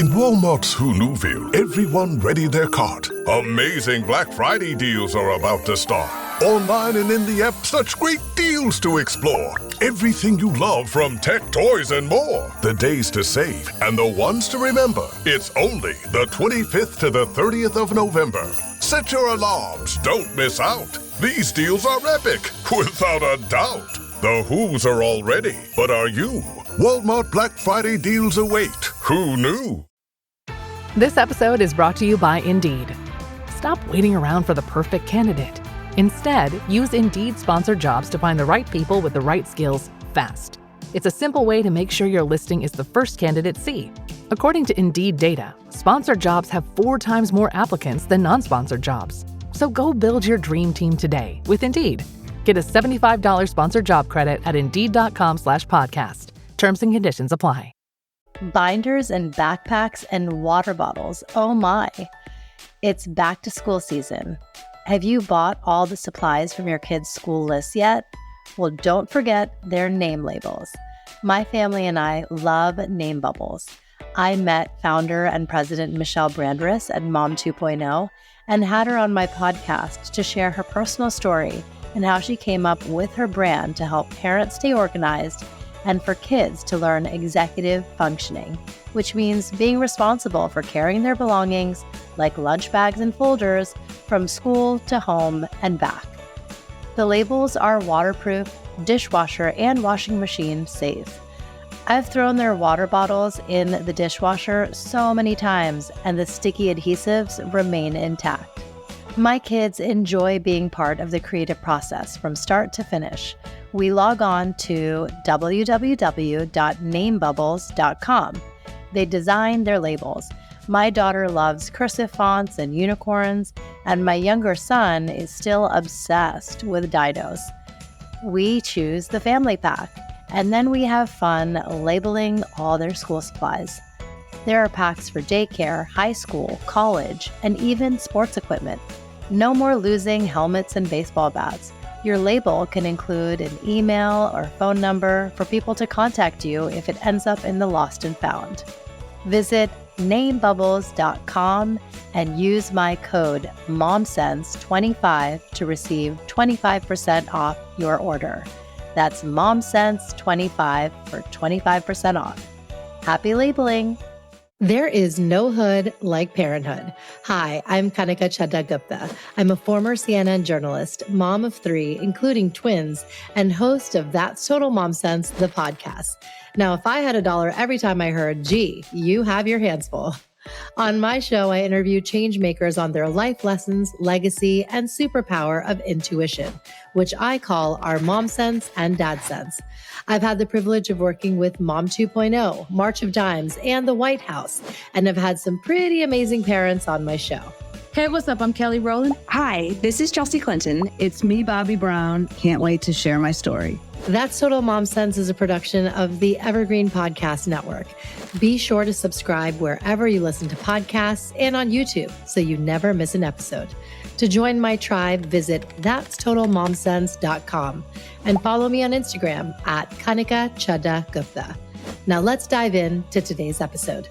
In Walmart's Who Newville, everyone ready their cart. Amazing Black Friday deals are about to start. Online and in the app, such great deals to explore. Everything you love from tech, toys, and more. The days to save and the ones to remember. It's only the 25th to the 30th of November. Set your alarms. Don't miss out. These deals are epic, without a doubt. The Who's are all ready, but are you? Walmart Black Friday deals await. Who knew? This episode is brought to you by Indeed. Stop waiting around for the perfect candidate. Instead, use Indeed sponsored jobs to find the right people with the right skills fast. It's a simple way to make sure your listing is the first candidates see. According to Indeed data, sponsored jobs have 4 times more applicants than non-sponsored jobs. So go build your dream team today with Indeed. Get a $75 sponsored job credit at Indeed.com/podcast. Terms and conditions apply. Binders and backpacks and water bottles. Oh my. It's back to school season. Have you bought all the supplies from your kids' school list yet? Well, don't forget their name labels. My family and I love Name Bubbles. I met founder and president Michelle Brandress at Mom 2.0 and had her on my podcast to share her personal story and how she came up with her brand to help parents stay organized and for kids to learn executive functioning, which means being responsible for carrying their belongings like lunch bags and folders from school to home and back. The labels are waterproof, dishwasher, and washing machine safe. I've thrown their water bottles in the dishwasher so many times, and the sticky adhesives remain intact. My kids enjoy being part of the creative process from start to finish. We log on to www.namebubbles.com. They design their labels. My daughter loves cursive fonts and unicorns, and my younger son is still obsessed with dinos. We choose the family pack, and then we have fun labeling all their school supplies. There are packs for daycare, high school, college, and even sports equipment. No more losing helmets and baseball bats. Your label can include an email or phone number for people to contact you if it ends up in the lost and found. Visit namebubbles.com and use my code Momsense25 to receive 25% off your order. That's Momsense25 for 25% off. Happy labeling! There is no hood like parenthood. Hi, I'm Kanika Chadda-Gupta. I'm a former CNN journalist, mom of 3, including twins, and host of That's Total Momsense, the podcast. Now, if I had $1 every time I heard, gee, you have your hands full. On my show, I interview change makers on their life lessons, legacy, and superpower of intuition, which I call our Mom Sense and Dad Sense. I've had the privilege of working with Mom 2.0, March of Dimes, and the White House, and have had some pretty amazing parents on my show. Hey, what's up? I'm Kelly Rowland. Hi, this is Chelsea Clinton. It's me, Bobby Brown. Can't wait to share my story. That's Total Mom Sense is a production of the Evergreen Podcast Network. Be sure to subscribe wherever you listen to podcasts and on YouTube so you never miss an episode. To join my tribe, visit that'stotalmomsense.com and follow me on Instagram at Kanika Chadda-Gupta. Now let's dive into today's episode.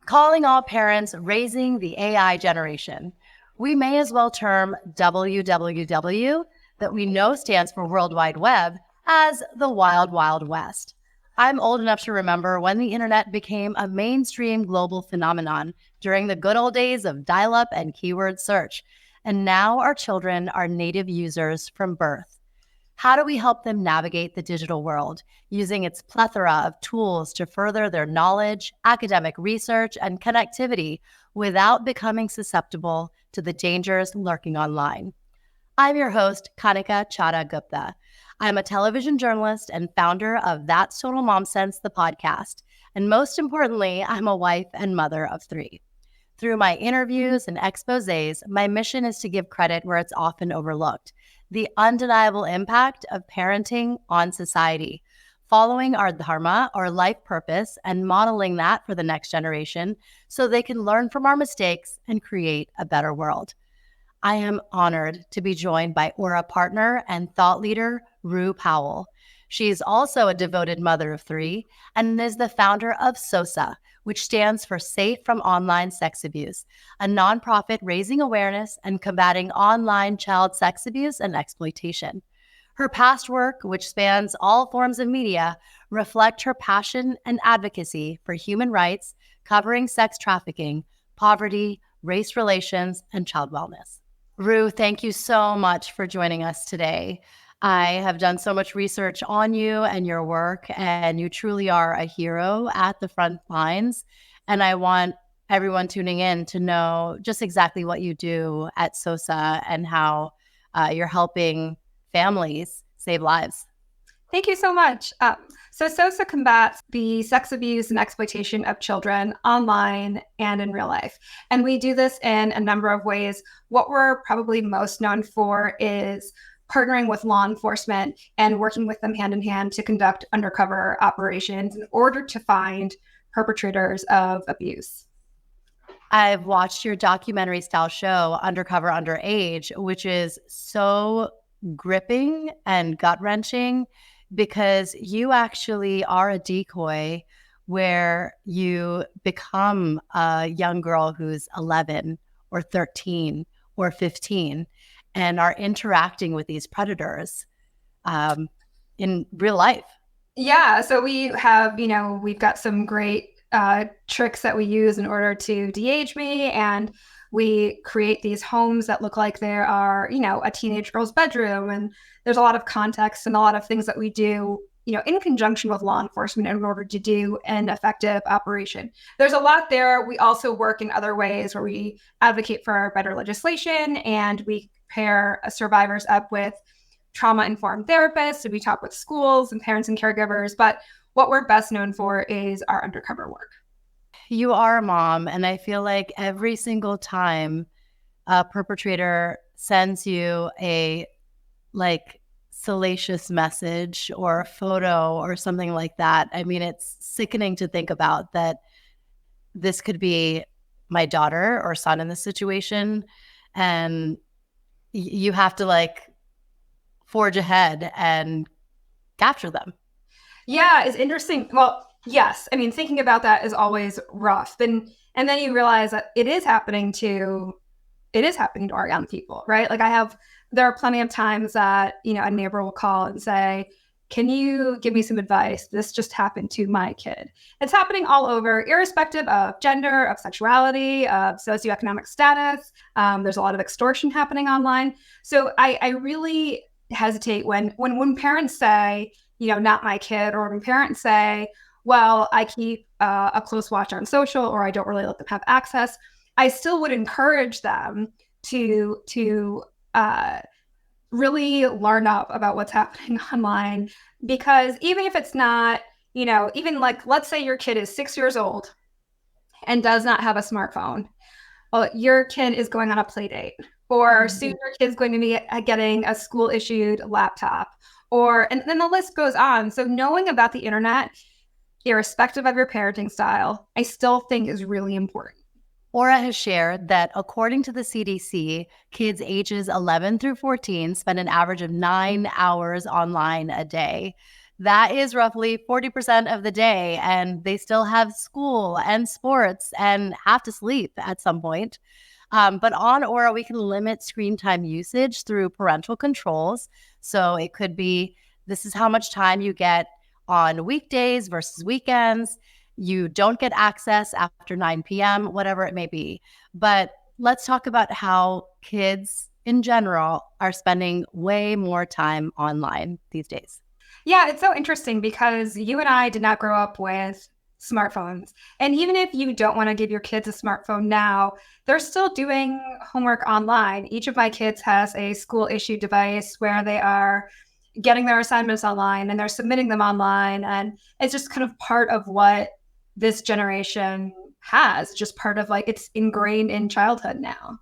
Calling all parents, raising the AI generation. We may as well term WWW, that we know stands for World Wide Web, as the Wild Wild West. I'm old enough to remember when the internet became a mainstream global phenomenon during the good old days of dial-up and keyword search. And now our children are native users from birth. How do we help them navigate the digital world using its plethora of tools to further their knowledge, academic research, and connectivity without becoming susceptible to the dangers lurking online? I'm your host, Kanika Chadda-Gupta. I'm a television journalist and founder of That's Total Momsense, the podcast. And most importantly, I'm a wife and mother of 3. Through my interviews and exposés, my mission is to give credit where it's often overlooked: the undeniable impact of parenting on society, following our dharma, our life purpose, and modeling that for the next generation so they can learn from our mistakes and create a better world. I am honored to be joined by Aura partner and thought leader, Roo Powell. She's also a devoted mother of 3 and is the founder of SOSA, which stands for Safe from Online Sex Abuse, a nonprofit raising awareness and combating online child sex abuse and exploitation. Her past work, which spans all forms of media, reflect her passion and advocacy for human rights, covering sex trafficking, poverty, race relations, and child wellness. Roo, thank you so much for joining us today. I have done so much research on you and your work, and you truly are a hero at the front lines. And I want everyone tuning in to know just exactly what you do at SOSA and how you're helping families save lives. Thank you so much. So SOSA combats the sex abuse and exploitation of children online and in real life. And we do this in a number of ways. What we're probably most known for is partnering with law enforcement and working with them hand in hand to conduct undercover operations in order to find perpetrators of abuse. I've watched your documentary style show, Undercover Underage, which is so gripping and gut-wrenching because you actually are a decoy where you become a young girl who's 11 or 13 or 15 and are interacting with these predators in real life. Yeah, so we have, we've got some great tricks that we use in order to de-age me, and we create these homes that look like there are, a teenage girl's bedroom, and there's a lot of context and a lot of things that we do, in conjunction with law enforcement in order to do an effective operation. There's a lot there. We also work in other ways where we advocate for better legislation, and we pair survivors up with trauma-informed therapists. So we talk with schools and parents and caregivers, but what we're best known for is our undercover work. You are a mom, and I feel like every single time a perpetrator sends you a salacious message or a photo or something like that, I mean, it's sickening to think about that this could be my daughter or son in this situation, and you have to forge ahead and capture them. Yeah, it's interesting. Well, yes. I mean, thinking about that is always rough. And then you realize that it is happening to our young people, right? There are plenty of times that, a neighbor will call and say, can you give me some advice? This just happened to my kid. It's happening all over, irrespective of gender, of sexuality, of socioeconomic status. There's a lot of extortion happening online. So I really hesitate when parents say, not my kid, or when parents say, well, I keep a close watch on social, or I don't really let them have access. I still would encourage them to really learn up about what's happening online, because even if it's not, even let's say your kid is 6 years old and does not have a smartphone. Well, your kid is going on a play date, or soon your kid's going to be getting a school issued laptop, and then the list goes on. So knowing about the internet, irrespective of your parenting style, I still think is really important. Aura has shared that according to the CDC, kids ages 11 through 14 spend an average of 9 hours online a day. That is roughly 40% of the day, and they still have school and sports and have to sleep at some point. But on Aura, we can limit screen time usage through parental controls. So it could be, this is how much time you get on weekdays versus weekends. You don't get access after 9 p.m., whatever it may be. But let's talk about how kids in general are spending way more time online these days. Yeah, it's so interesting because you and I did not grow up with smartphones. And even if you don't want to give your kids a smartphone now, they're still doing homework online. Each of my kids has a school-issued device where they are getting their assignments online and they're submitting them online. And it's just kind of part of what this generation has, just part of it's ingrained in childhood now.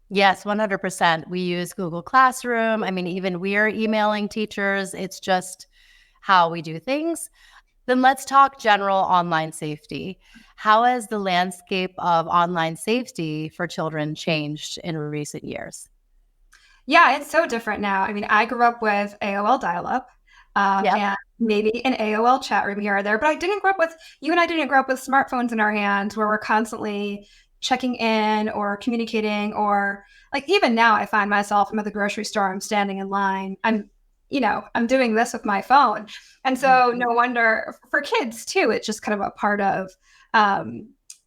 Yes, 100%. We use Google Classroom. I mean, even we're emailing teachers. It's just how we do things. Then let's talk general online safety. How has the landscape of online safety for children changed in recent years? Yeah, it's so different now. I mean, I grew up with AOL dial-up. and maybe an AOL chat room here or there. But you and I didn't grow up with smartphones in our hands where we're constantly checking in or communicating, or like even now I find myself, I'm at the grocery store, I'm standing in line, I'm doing this with my phone. And so no wonder for kids too, it's just kind of a part of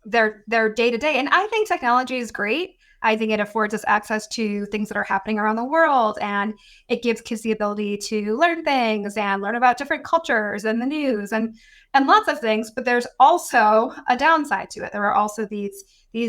their day to day. And I think technology is great. I think it affords us access to things that are happening around the world, and it gives kids the ability to learn things and learn about different cultures and the news and lots of things. But there's also a downside to it. There are also these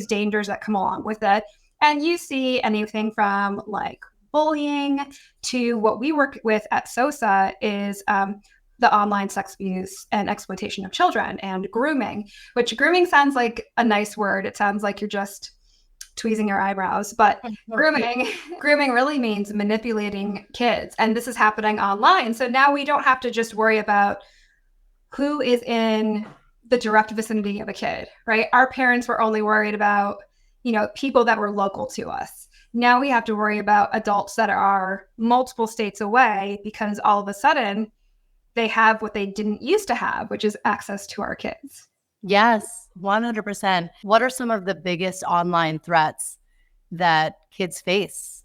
dangers that come along with it. And you see anything from like bullying to what we work with at SOSA is the online sex abuse and exploitation of children and grooming, which grooming sounds like a nice word. It sounds like you're just tweezing your eyebrows, but grooming really means manipulating kids. And this is happening online. So now we don't have to just worry about who is in the direct vicinity of a kid, right? Our parents were only worried about, people that were local to us. Now we have to worry about adults that are multiple states away, because all of a sudden they have what they didn't used to have, which is access to our kids. Yes, 100%. What are some of the biggest online threats that kids face?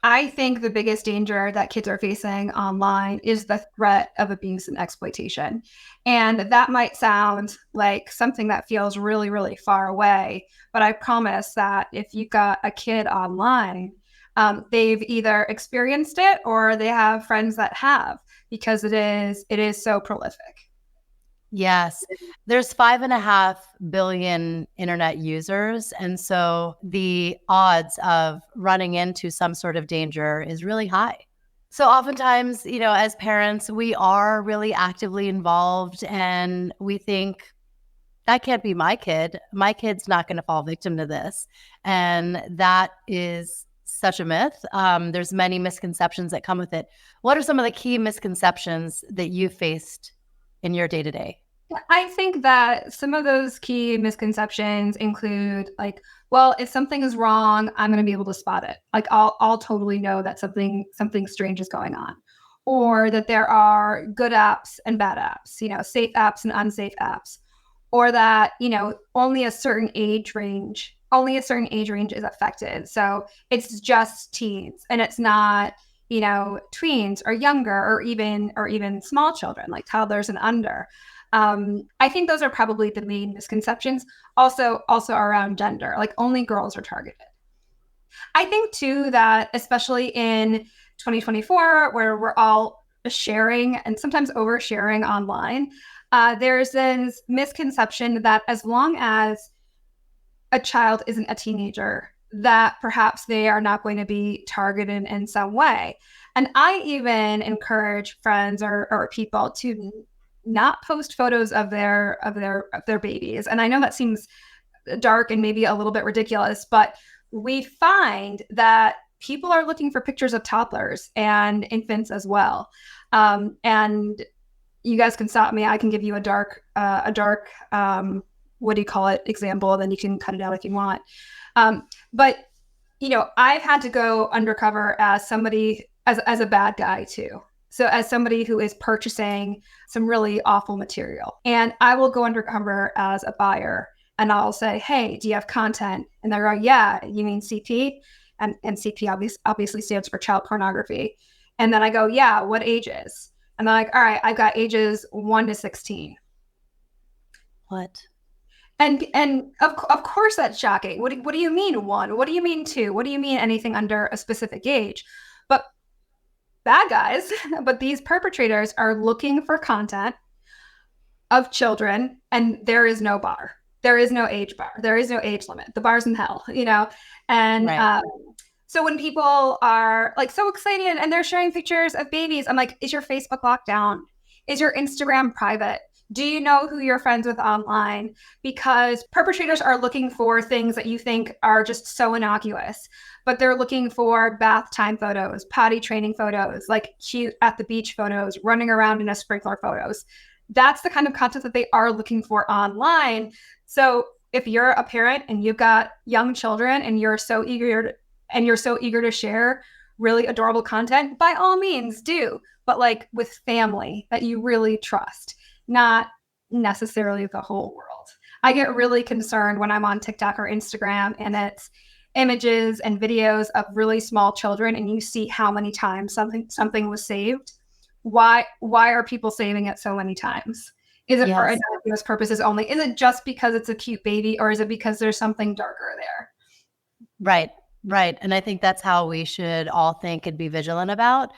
I think the biggest danger that kids are facing online is the threat of abuse and exploitation. And that might sound like something that feels really, really far away. But I promise that if you've got a kid online, they've either experienced it or they have friends that have, because it is so prolific. Yes. There's 5.5 billion internet users. And so the odds of running into some sort of danger is really high. So oftentimes, as parents, we are really actively involved and we think, that can't be my kid. My kid's not going to fall victim to this. And that is such a myth. There's many misconceptions that come with it. What are some of the key misconceptions that you faced in your day-to-day? I think that some of those key misconceptions include like, well, if something is wrong, I'm going to be able to spot it. Like I'll totally know that something strange is going on, or that there are good apps and bad apps, safe apps and unsafe apps, or that, only a certain age range is affected. So it's just teens and it's not, tweens or younger or even small children like toddlers and under. I think those are probably the main misconceptions. Also around gender, like only girls are targeted. I think too that especially in 2024, where we're all sharing and sometimes oversharing online, there's this misconception that as long as a child isn't a teenager, that perhaps they are not going to be targeted in some way. And I even encourage friends or people to not post photos of their babies. And I know that seems dark and maybe a little bit ridiculous, but we find that people are looking for pictures of toddlers and infants as well. And you guys can stop me. I can give you a dark what do you call it, example, and then you can cut it out if you want. But I've had to go undercover as somebody, as a bad guy too. So as somebody who is purchasing some really awful material, and I will go undercover as a buyer and I'll say, hey, do you have content? And they're like, yeah, you mean CP? And CP obviously stands for child pornography. And then I go, yeah, what ages? And they're like, all right, I've got ages 1 to 16. What? And of course that's shocking. What do you mean 1? What do you mean 2? What do you mean anything under a specific age? But bad guys, but these perpetrators are looking for content of children, and there is no bar. There is no age bar. There is no age limit. The bar's in hell, And right. So when people are like so excited and they're sharing pictures of babies, I'm like, is your Facebook locked down? Is your Instagram private? Do you know who you're friends with online? Because perpetrators are looking for things that you think are just so innocuous, but they're looking for bath time photos, potty training photos, like cute at the beach photos, running around in a sprinkler photos. That's the kind of content that they are looking for online. So if you're a parent and you've got young children and you're so eager to share really adorable content, by all means do, but like with family that you really trust, not necessarily the whole world. I get really concerned when I'm on TikTok or Instagram and it's images and videos of really small children and you see how many times something was saved. Why are people saving it so many times? Is it for innocuous purposes only? Is it just because it's a cute baby, or is it because there's something darker there? Right. And I think that's how we should all think and be vigilant about,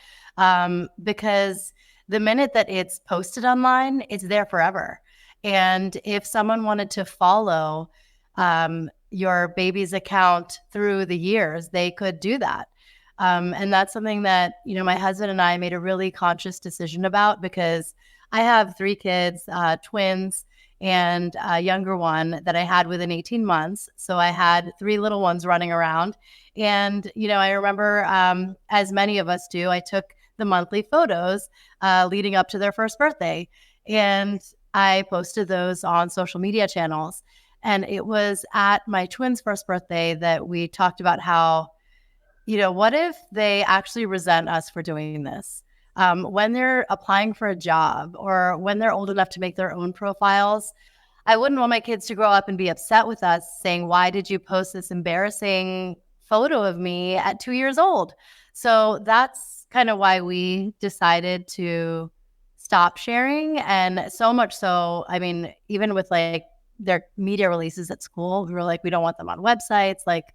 because the minute that it's posted online, it's there forever. And if someone wanted to follow your baby's account through the years, they could do that. And that's something that, my husband and I made a really conscious decision about, because I have 3 kids, twins, and a younger one that I had within 18 months. So I had 3 little ones running around. And, I remember, as many of us do, I took the monthly photos leading up to their first birthday. And I posted those on social media channels. And it was at my twins' first birthday that we talked about how, what if they actually resent us for doing this? When they're applying for a job or when they're old enough to make their own profiles, I wouldn't want my kids to grow up and be upset with us saying, why did you post this embarrassing photo of me at 2 years old? So that's kind of why we decided to stop sharing. And so much so, I mean, even with like their media releases at school, we were like, we don't want them on websites. Like,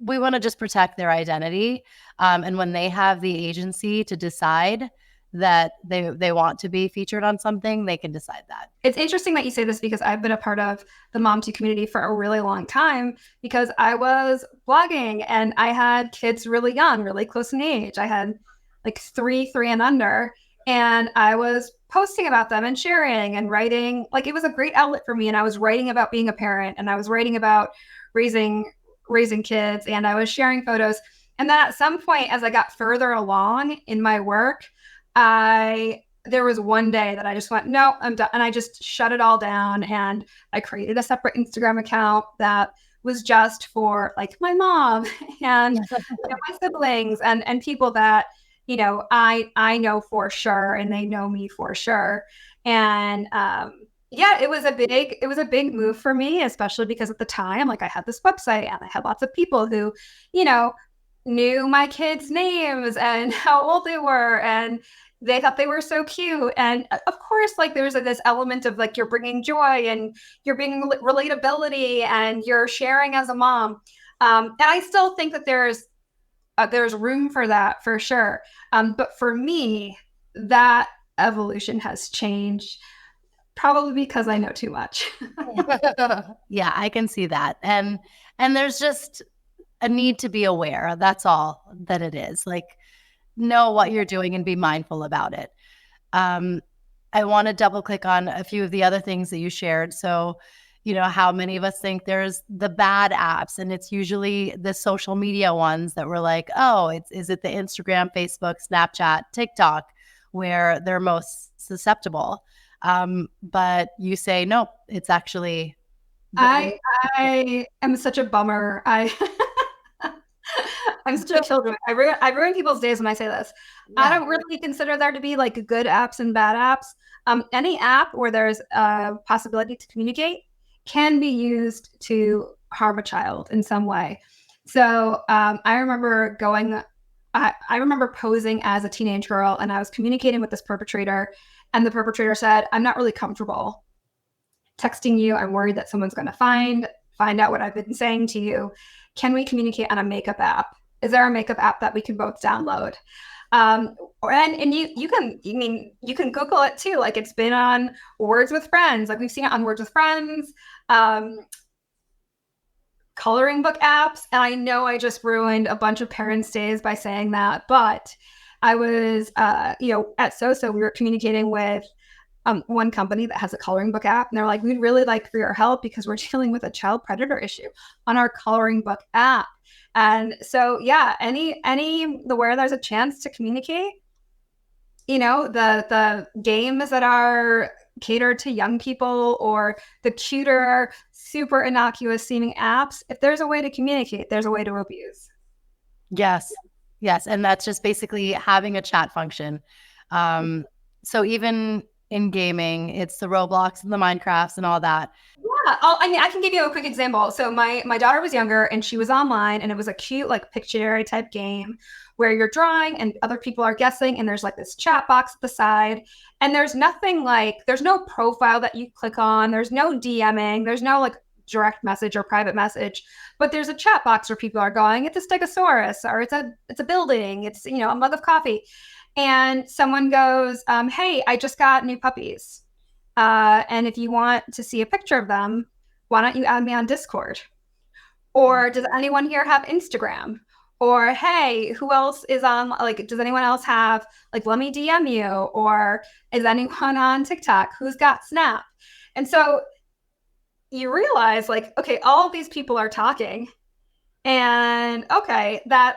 we want to just protect their identity. And when they have the agency to decide that they want to be featured on something, they can decide that. It's interesting that you say this, because I've been a part of the Mom2 community for a really long time, because I was blogging and I had kids really young, really close in age. I had like 3 and under, and I was posting about them and sharing and writing. Like, it was a great outlet for me. And I was writing about being a parent, and I was writing about raising kids, and I was sharing photos. And then at some point, as I got further along in my work, there was one day that I just went, no, I'm done. And I just shut it all down. And I created a separate Instagram account that was just for like my mom and my siblings and people that, I know for sure, and they know me for sure. And, it was a big move for me, especially because at the time, like, I had this website and I had lots of people who, knew my kids' names and how old they were, and they thought they were so cute. And of course, like, there's this element of like, you're bringing joy and you're bringing relatability and you're sharing as a mom. And I still think that there's room for that for sure. But for me, that evolution has changed. Probably because I know too much. Yeah, I can see that. And there's just a need to be aware. That's all that it is. Like, know what you're doing and be mindful about it. I want to double click on a few of the other things that you shared. So, how many of us think there's the bad apps, and it's usually the social media ones that we're like, oh, is it the Instagram, Facebook, Snapchat, TikTok, where they're most susceptible? But you say, nope, it's actually. I am such a bummer. I'm such a killjoy. I ruin people's days when I say this. Yeah. I don't really consider there to be like good apps and bad apps. Any app where there's a possibility to communicate can be used to harm a child in some way. So I remember posing as a teenage girl, and I was communicating with this perpetrator. And the perpetrator said, I'm not really comfortable texting you. I'm worried that someone's going to find out what I've been saying to you. Can we communicate on a makeup app? Is there a makeup app that we can both download? And you can Google it too. Like, it's been on Words with Friends. Like, we've seen it on Words with Friends, coloring book apps. And I know I just ruined a bunch of parents' days by saying that, but I was, at SOSA, we were communicating with one company that has a coloring book app, and they're like, we'd really like for your help because we're dealing with a child predator issue on our coloring book app. And so, yeah, where there's a chance to communicate, the games that are catered to young people or the cuter, super innocuous seeming apps, if there's a way to communicate, there's a way to abuse. Yes. Yes. And that's just basically having a chat function. So even in gaming, it's the Roblox and the Minecrafts and all that. Yeah, I can give you a quick example. So my daughter was younger and she was online, and it was a cute like Pictionary type game where you're drawing and other people are guessing, and there's like this chat box at the side, and there's nothing like there's no profile that you click on, there's no DMing, there's no like direct message or private message, but there's a chat box where people are going, it's a stegosaurus, or it's a building, it's a mug of coffee, and someone goes, hey, I just got new puppies. And if you want to see a picture of them, why don't you add me on Discord? Or does anyone here have Instagram? Or, hey, who else is on, like, does anyone else have, like, let me DM you? Or is anyone on TikTok? Who's got Snap? And so you realize, like, okay, all of these people are talking. And, okay, that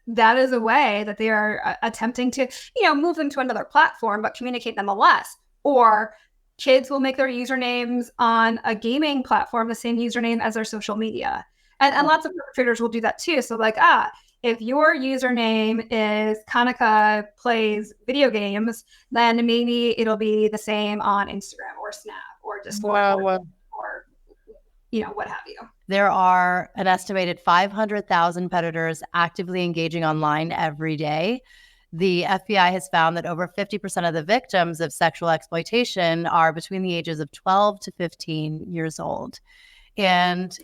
is a way that they are attempting to, move them to another platform, but communicate nonetheless. Or kids will make their usernames on a gaming platform the same username as their social media. And lots of perpetrators will do that too. So like, if your username is Kanika plays video games, then maybe it'll be the same on Instagram or Snap or Discord or what have you. There are an estimated 500,000 predators actively engaging online every day. The FBI has found that over 50% of the victims of sexual exploitation are between the ages of 12 to 15 years old. And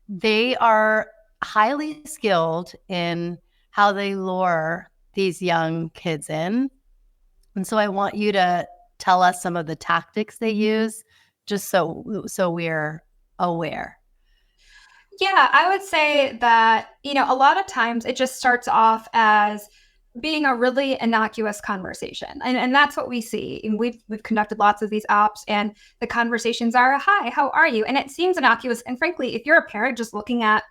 they are highly skilled in how they lure these young kids in. And so I want you to tell us some of the tactics they use, just so we're aware. Yeah, I would say that, a lot of times it just starts off as being a really innocuous conversation. And that's what we see. And we've conducted lots of these ops, and the conversations are, hi, how are you? And it seems innocuous. And frankly, if you're a parent just looking at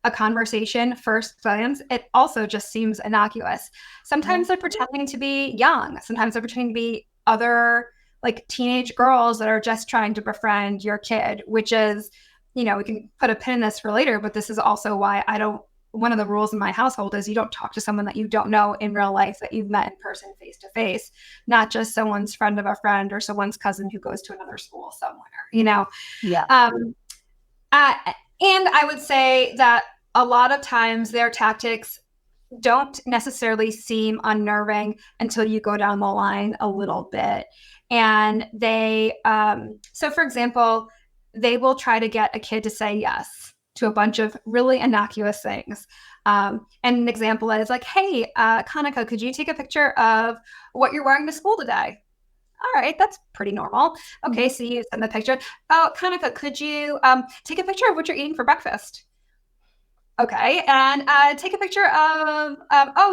a conversation first glance, it also just seems innocuous. Sometimes they're pretending to be young. Sometimes they're pretending to be other like teenage girls that are just trying to befriend your kid, which is, we can put a pin in this for later, but this is also why one of the rules in my household is you don't talk to someone that you don't know in real life, that you've met in person face to face, not just someone's friend of a friend or someone's cousin who goes to another school somewhere, Yeah. And I would say that a lot of times their tactics don't necessarily seem unnerving until you go down the line a little bit. And they, so for example, they will try to get a kid to say yes to a bunch of really innocuous things. And an example is like, hey, Kanika, could you take a picture of what you're wearing to school today? All right, that's pretty normal. Okay, so you send the picture. Oh, Kanika, could you take a picture of what you're eating for breakfast? Okay, and take a picture of,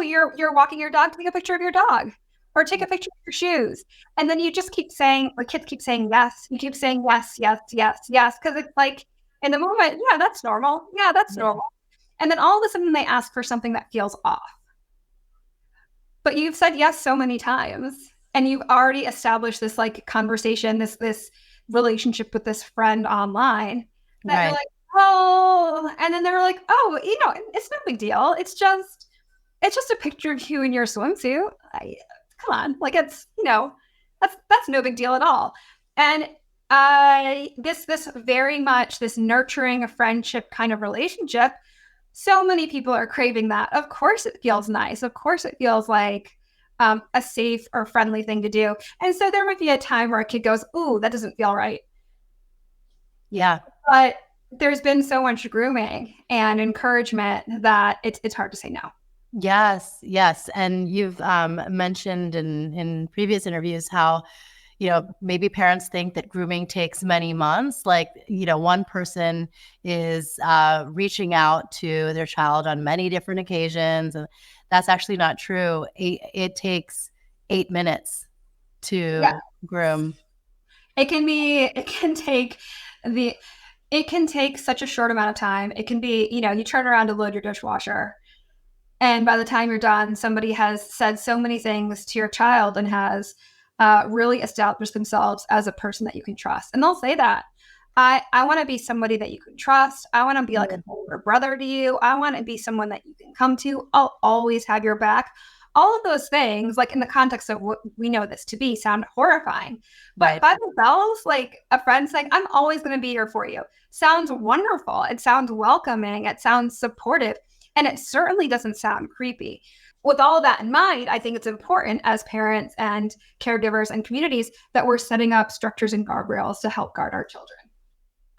you're walking your dog, take a picture of your dog. Or take a picture of your shoes. And then you just keep saying, or kids keep saying yes. You keep saying yes, yes, yes, yes. Because it's like, in the moment, yeah, that's normal. Yeah, that's normal. And then all of a sudden they ask for something that feels off. But you've said yes so many times, and you've already established this like conversation, this relationship with this friend online that you're like, oh, and then they're like, oh, it's no big deal. It's just a picture of you in your swimsuit. Come on, like it's, that's no big deal at all. And this very much this nurturing a friendship kind of relationship, so many people are craving that. Of course it feels nice. Of course it feels like a safe or friendly thing to do. And so there might be a time where a kid goes, ooh, that doesn't feel right. Yeah. But there's been so much grooming and encouragement that it's hard to say no. Yes. And you've mentioned in previous interviews how, maybe parents think that grooming takes many months. Like, one person is reaching out to their child on many different occasions. And that's actually not true. It takes 8 minutes to groom. It can take such a short amount of time. It can be, you turn around to load your dishwasher, and by the time you're done, somebody has said so many things to your child and has really established themselves as a person that you can trust. And they'll say that. I want to be somebody that you can trust. I want to be like an older brother to you. I want to be someone that you can come to. I'll always have your back. All of those things, like in the context of what we know this to be, sound horrifying. But by themselves, like a friend saying, I'm always going to be here for you, sounds wonderful. It sounds welcoming. It sounds supportive. And it certainly doesn't sound creepy. With all of that in mind, I think it's important as parents and caregivers and communities that we're setting up structures and guardrails to help guard our children.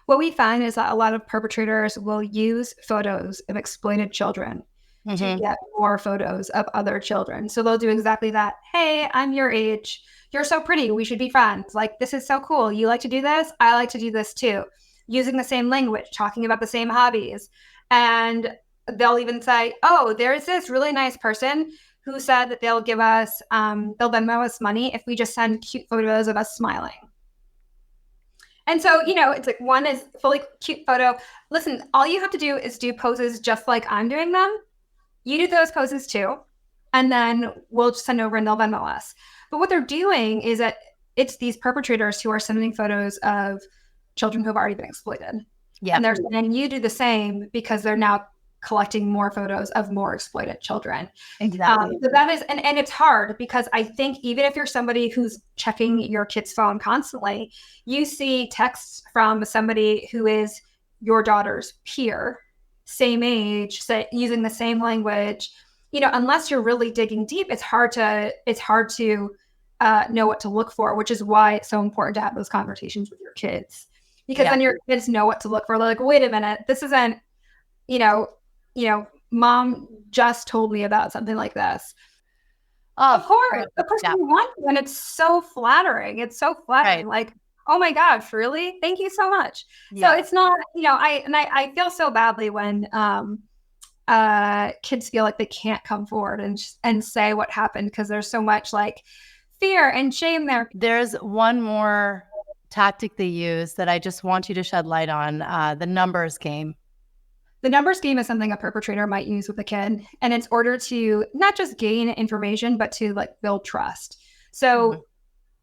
What we find is that a lot of perpetrators will use photos of exploited children to get more photos of other children. So they'll do exactly that. Hey, I'm your age. You're so pretty. We should be friends. Like, this is so cool. You like to do this? I like to do this too. Using the same language, talking about the same hobbies. And they'll even say, oh, there's this really nice person who said that they'll give us, they'll Venmo us money if we just send cute photos of us smiling. And so, it's like one is fully cute photo. Listen, all you have to do is do poses just like I'm doing them. You do those poses too. And then we'll just send over and they'll Venmo us. But what they're doing is that it's these perpetrators who are sending photos of children who have already been exploited. Yeah. And they're saying you do the same because they're now collecting more photos of more exploited children. Exactly. So that is, and it's hard because I think even if you're somebody who's checking your kid's phone constantly, you see texts from somebody who is your daughter's peer, same age, using the same language, unless you're really digging deep, it's hard to know what to look for, which is why it's so important to have those conversations with your kids, because then your kids know what to look for. They're like, wait a minute, this isn't, mom just told me about something like this. Of course, you want to, and it's so flattering. It's so flattering. Right. Like, oh my gosh, really? Thank you so much. Yeah. So it's not, I feel so badly when kids feel like they can't come forward and say what happened because there's so much like fear and shame there. There's one more tactic they use that I just want you to shed light on, the numbers game. The numbers game is something a perpetrator might use with a kid, and it's order to not just gain information, but to like build trust. So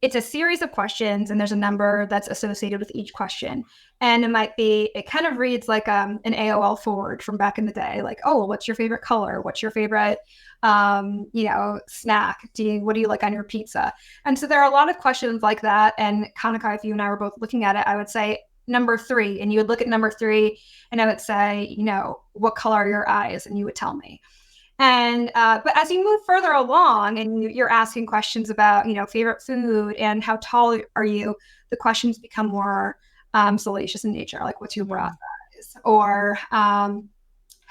it's a series of questions, and there's a number that's associated with each question. And it kind of reads like an AOL forward from back in the day, like, oh, what's your favorite color? What's your favorite, snack? What do you like on your pizza? And so there are a lot of questions like that. And Kanika, if you and I were both looking at it, I would say number 3, and you would look at number 3 and I would say, what color are your eyes? And you would tell me. And, but as you move further along and you're asking questions about, favorite food and how tall are you, the questions become more salacious in nature. Like, what's your bra size? Or,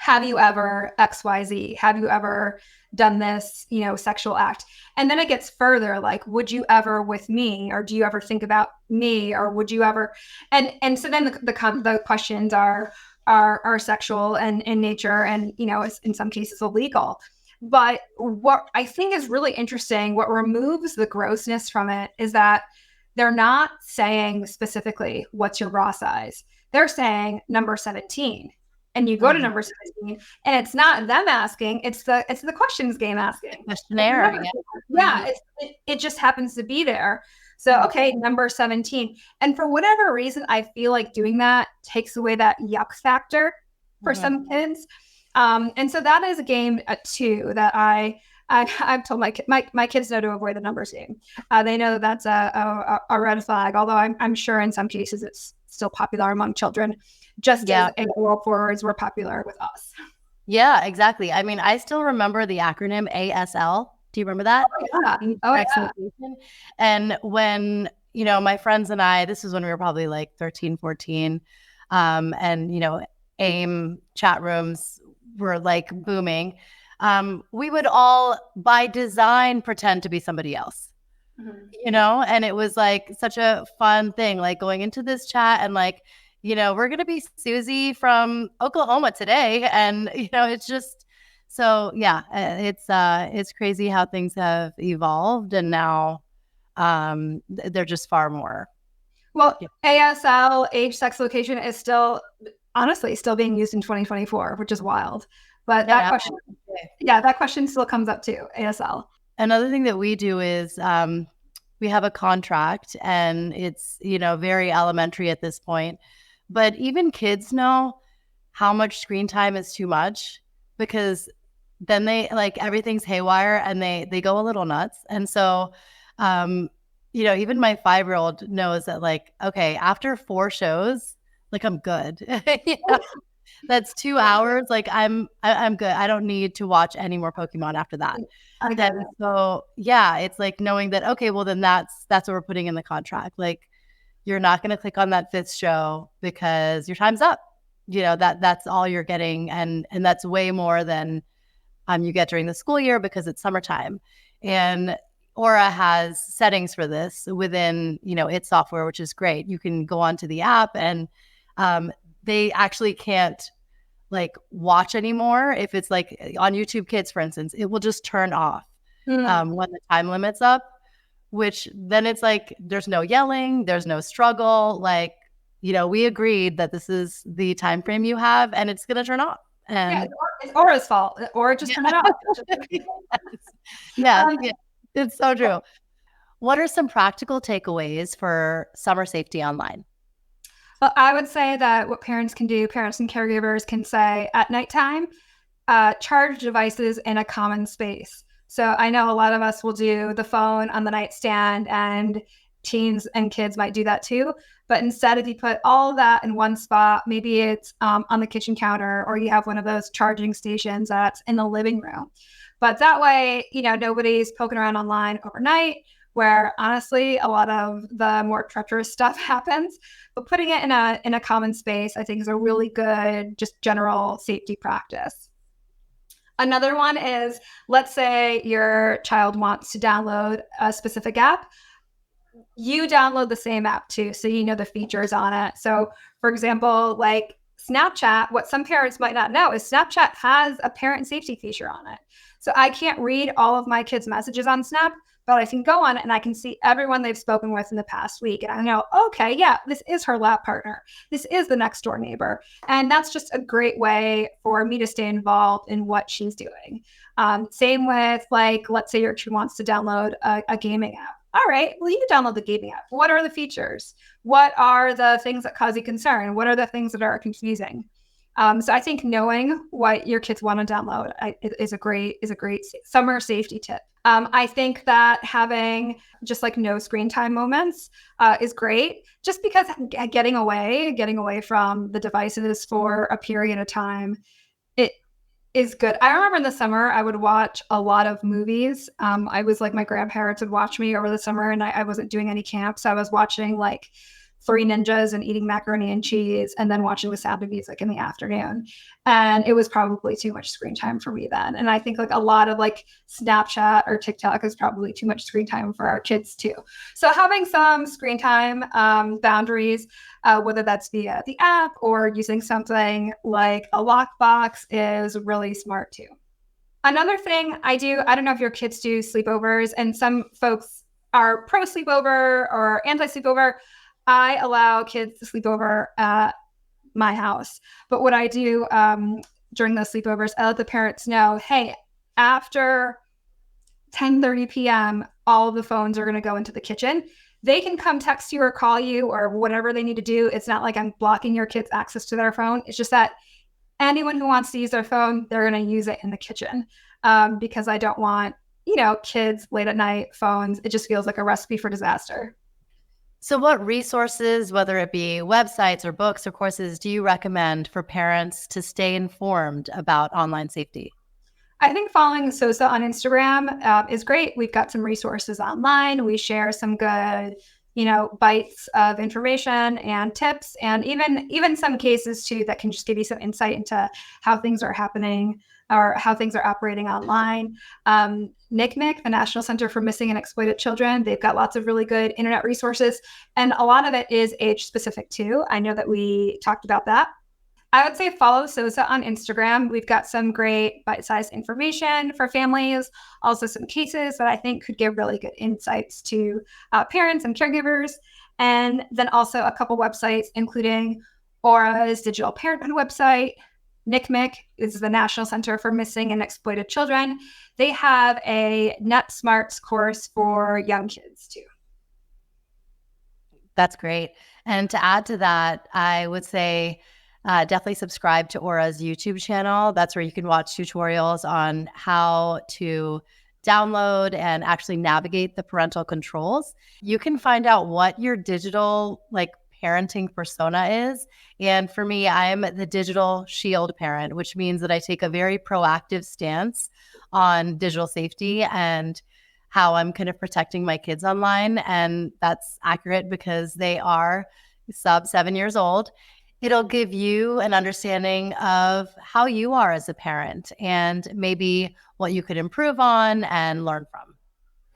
have you ever XYZ? Have you ever done this, sexual act? And then it gets further, like, would you ever with me? Or do you ever think about me? Or would you ever? And so then the questions are sexual and in nature and, in some cases illegal. But what I think is really interesting, what removes the grossness from it is that they're not saying specifically, what's your bra size? They're saying number 17. And you go to number 17 and it's not them asking, it's the questions game asking. Questionnaire. Yeah. It just happens to be there. So, okay, number 17. And for whatever reason, I feel like doing that takes away that yuck factor for some kids. And so that is a game too that I've told my kids know to avoid the numbers game. They know that's a red flag, although I'm sure in some cases it's still popular among children, just as AOL forwards were popular with us. Yeah, exactly. I mean, I still remember the acronym ASL. Do you remember that? Oh, yeah. And when, my friends and I, this was when we were probably like 13, 14, and, AIM chat rooms were like booming. We would all by design pretend to be somebody else, and it was like such a fun thing, like going into this chat and like, we're going to be Susie from Oklahoma today. And, it's just, so yeah, it's crazy how things have evolved and now they're just far more. Well, ASL, age, sex, location is honestly still being used in 2024, which is wild. But that question still comes up too, ASL. Another thing that we do is we have a contract, and it's, very elementary at this point. But even kids know how much screen time is too much, because then they like everything's haywire and they go a little nuts. And so, even my 5-year-old knows that, like, okay, after 4 shows, like, I'm good. That's 2 hours. Like, I'm good. I don't need to watch any more Pokemon after that. And so, yeah, it's like knowing that, okay, well, then that's what we're putting in the contract. Like, you're not going to click on that 5th show because your time's up. That's all you're getting, and that's way more than you get during the school year because it's summertime. And Aura has settings for this within, its software, which is great. You can go onto the app, and they actually can't like watch anymore. If it's like on YouTube Kids, for instance, it will just turn off when the time limit's up, which then it's like there's no yelling, there's no struggle. Like, we agreed that this is the time frame you have, and it's going to turn off. And it's Aura's fault. Aura just turned it off. Yeah, it's so true. What are some practical takeaways for summer safety online? Well, I would say that what parents can do, parents and caregivers can say at nighttime, charge devices in a common space. So I know a lot of us will do the phone on the nightstand, and teens and kids might do that too. But instead, if you put all of that in one spot, maybe it's on the kitchen counter, or you have one of those charging stations that's in the living room. But that way, nobody's poking around online overnight, where honestly, a lot of the more treacherous stuff happens. But putting it in a common space, I think, is a really good, just general safety practice. Another one is, let's say your child wants to download a specific app. You download the same app too, so you know the features on it. So, for example, like Snapchat, what some parents might not know is Snapchat has a parent safety feature on it. So I can't read all of my kids' messages on Snap, but I can go on it and I can see everyone they've spoken with in the past week. And I know, okay, yeah, this is her lab partner. This is the next door neighbor. And that's just a great way for me to stay involved in what she's doing. Same with, like, let's say your kid wants to download a gaming app. All right, well, you download the gaming app. What are the features? What are the things that cause you concern? What are the things that are confusing? So I think knowing what your kids want to download is a great summer safety tip. I think that having just like no screen time moments is great, just because getting away from the devices for a period of time, it is good. I remember in the summer, I would watch a lot of movies. I was like, my grandparents would watch me over the summer, and I wasn't doing any camp. So I was watching like Three Ninjas and eating macaroni and cheese, and then watching The Sound of Music in the afternoon. And it was probably too much screen time for me then. And I think like a lot of like Snapchat or TikTok is probably too much screen time for our kids too. So having some screen time boundaries, whether that's via the app or using something like a lockbox, is really smart too. Another thing I don't know if your kids do sleepovers, and some folks are pro sleepover or anti sleepover. I allow kids to sleep over at my house. But what I do during those sleepovers, I let the parents know, hey, after 10:30 p.m., all of the phones are going to go into the kitchen. They can come text you or call you or whatever they need to do. It's not like I'm blocking your kids' access to their phone. It's just that anyone who wants to use their phone, they're going to use it in the kitchen, because I don't want, kids late at night, phones. It just feels like a recipe for disaster. So what resources, whether it be websites or books or courses, do you recommend for parents to stay informed about online safety? I think following SOSA on Instagram is great. We've got some resources online. We share some good, bites of information and tips, and even some cases too that can just give you some insight into how things are happening or how things are operating online. NCMEC, the National Center for Missing and Exploited Children, they've got lots of really good internet resources, and a lot of it is age specific too. I know that we talked about that. I would say follow SOSA on Instagram. We've got some great bite-sized information for families, also some cases that I think could give really good insights to parents and caregivers. And then also a couple websites, including Aura's digital parenthood website. NCMEC is the National Center for Missing and Exploited Children. They have a Net Smarts course for young kids too. That's great. And to add to that, I would say definitely subscribe to Aura's YouTube channel. That's where you can watch tutorials on how to download and actually navigate the parental controls. You can find out what your digital parenting persona is. And for me, I'm the digital shield parent, which means that I take a very proactive stance on digital safety and how I'm kind of protecting my kids online. And that's accurate because they are sub 7 years old. It'll give you an understanding of how you are as a parent and maybe what you could improve on and learn from.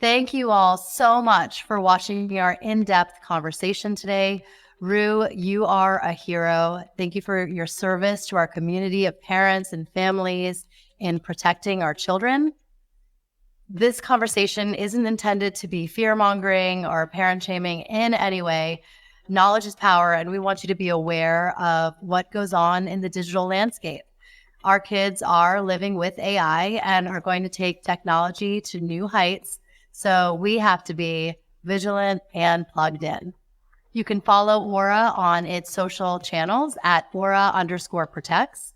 Thank you all so much for watching our in-depth conversation today. Roo, you are a hero. Thank you for your service to our community of parents and families in protecting our children. This conversation isn't intended to be fear-mongering or parent-shaming in any way. Knowledge is power, and we want you to be aware of what goes on in the digital landscape. Our kids are living with AI and are going to take technology to new heights, so we have to be vigilant and plugged in. You can follow Aura on its social channels at Aura_protects.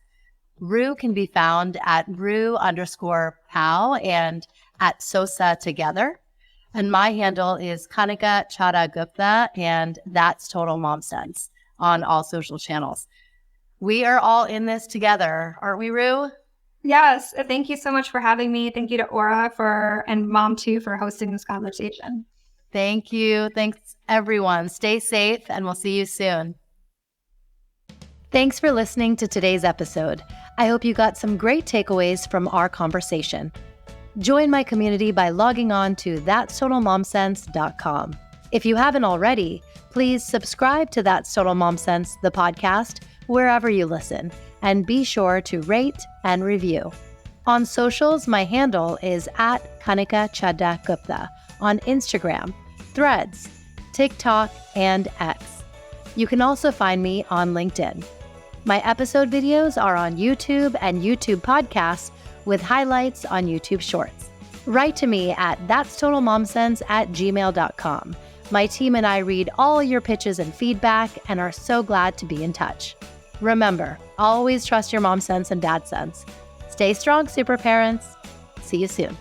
Roo can be found at Roo_Powell and at SOSA together. And my handle is Kanika Chadda-Gupta, and that's Total Momsense on all social channels. We are all in this together, aren't we, Roo? Yes. Thank you so much for having me. Thank you to Aura and Mom too for hosting this conversation. Thank you. Thanks, everyone. Stay safe, and we'll see you soon. Thanks for listening to today's episode. I hope you got some great takeaways from our conversation. Join my community by logging on to that'stotalmomsense.com. If you haven't already, please subscribe to That's Total Momsense, the podcast, wherever you listen, and be sure to rate and review. On socials, my handle is at Kanika Chadda-Gupta on Instagram, Threads, TikTok, and X. You can also find me on LinkedIn. My episode videos are on YouTube and YouTube podcasts with highlights on YouTube Shorts. Write to me at that'stotalmomsense@gmail.com. My team and I read all your pitches and feedback and are so glad to be in touch. Remember, always trust your mom sense and dad sense. Stay strong, super parents. See you soon.